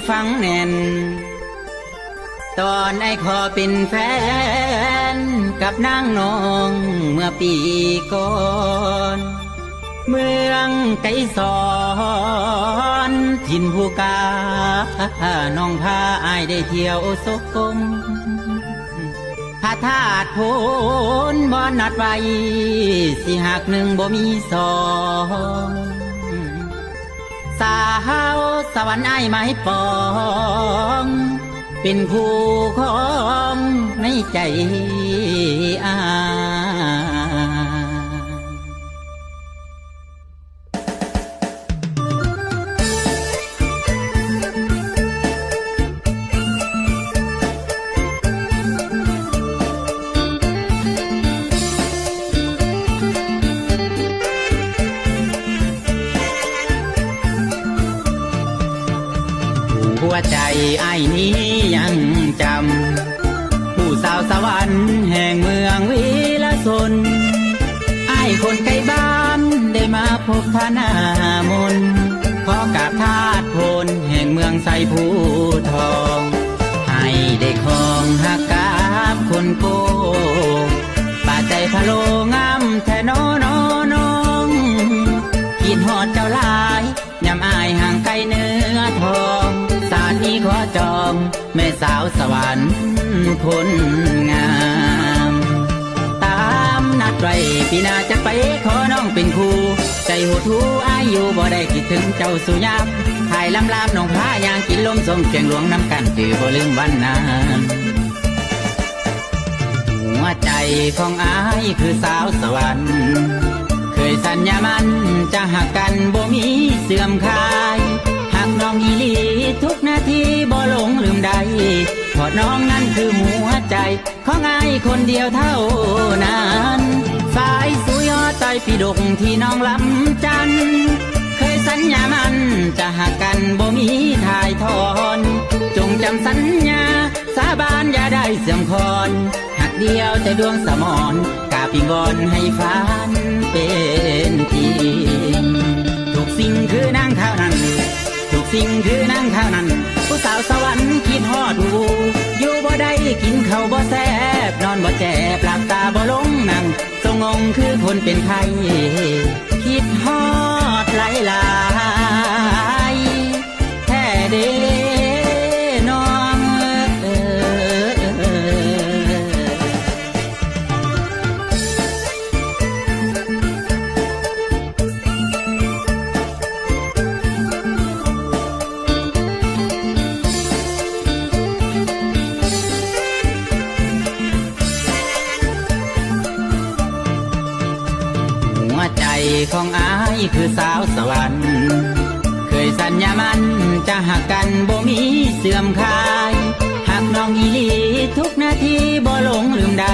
ฟังแน่นตอนไอ้ขอเป็นแฟนกับนางนองเมื่อปีก่อนเมืองไกลสอนถิ่นผู้กาน้องพาอ้ายได้เที่ยวสมพระธาตุโพนบ่นัดไว้สิหักหนึ่งบ่มีสองสาวสวรรค์อ้ายไม้ปองเป็นคู่ของในใจอ้ายหัวใจไอ้นี้ยังจำผู้สาวสวรรค์แห่งเมืองวิลชนไอ้คนไกลบ้านได้มาพบพระนามนขอกราบธาตุโพนแห่งเมืองไสภูทองให้ได้ครองหักกาบคนโกป่าใจพะโลงามแท่น้อน้อน้องกินหอดเจ้าลายยำอายห่างไกลเนื้อทองสานี้ขอจองแม่สาวสวรรค์คนงามตามนัดไว้ปีหน้าจะไปขอน้องเป็นครูใจหูทูอายุบ่ได้คิดถึงเจ้าสุยามถ่ายลำลามน้องพายางกินลมสมเสียงหลวงน้ำกันจือบ่ลืมวันนั้นหัวใจของอายคือสาวสวรรค์เคยสัญญามันจะหักกันบ่มีเสื่อมคลายหักน้องอีหลีทุกนาทีบ่หลงลืมใดเพราะน้องนั้นคือหัวใจของอายคนเดียวเท่านั้นสายสุยอดใต้ปีดกที่น้องลำจันเคยสัญญามันจะหักกันบ่มีถ่ายทอนจงจำสัญญาสาบานอย่าได้เสื่อมคอนหักเดียวแต่ดวงสมรกาปิงวอนให้ฝันเป็นจริงทุกสิ่งคือนางเท่านั้นทุกสิ่งคือนางเท่านั้นผู้สาวสวรรค์คิดฮอดดูอยู่บ่ได้กินข้าวบ่แซ่บนอนบ่แจบหลับตาบ่ลงนั่งทรงงคือคนเป็นไข้คิดฮอดหลายหลายแท้เด้น้องของอายคือสาวสวรรค์เคยสัญญามันจะหักกันบ่มีเสื่อมคลายหักน้องอีหลีทุกนาทีบ่หลงลืมใด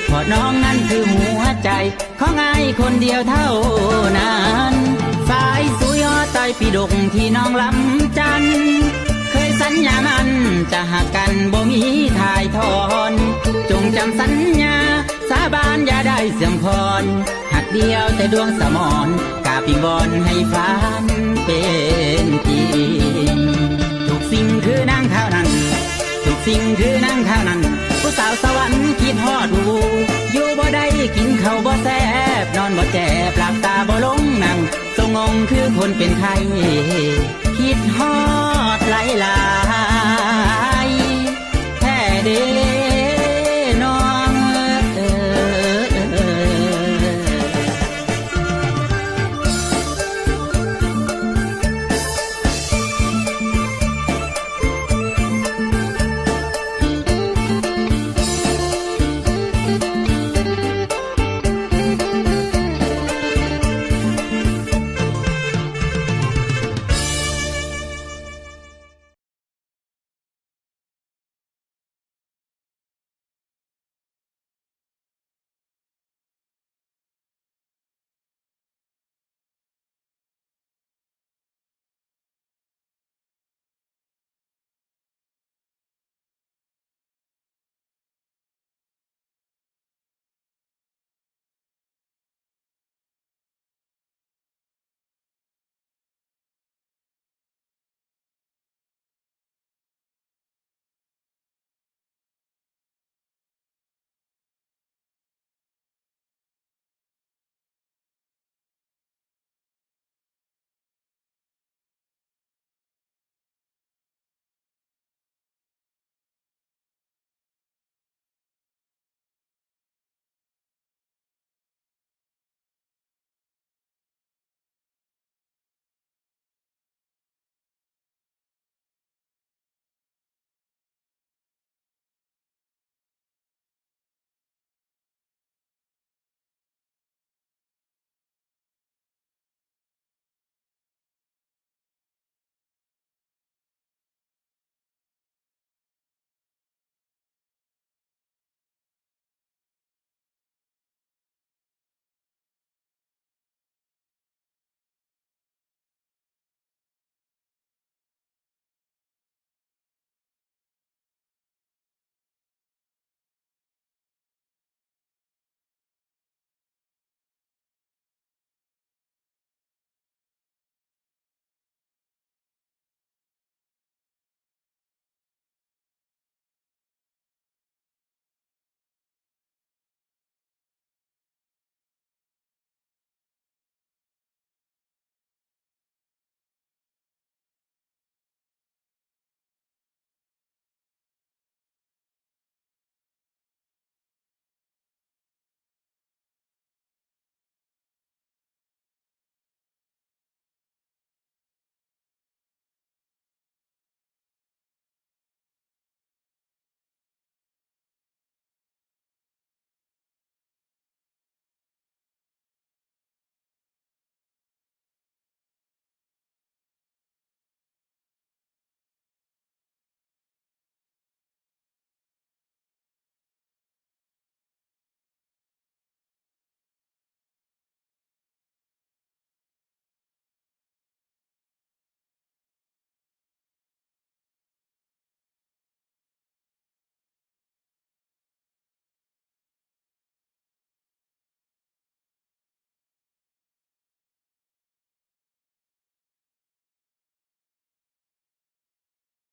เพราะน้องนั้นคือหัวใจของอายคนเดียวเท่านั้นสายสุยอดใต้ปีดกที่น้องลำจันเคยสัญญามันจะหักกันบ่มีถ่ายทอนจงจำสัญญาสาบานอย่าได้เสื่อมคอนหักเดียวแต่ดวงสมรกาปิงวอนให้ฝันเป็นจริงทุกสิ่งคือนางเท่านั้นทุกสิ่งคือนางเท่านั้นผู้สาวสวรรค์คิดฮอดดูอยู่บ่ได้กินข้าวบ่แซ่บนอนบ่แจบหลับตาบ่ลงนั่งทรงงคือคนเป็นไข้คิดฮอดหลายหลายแท้เด้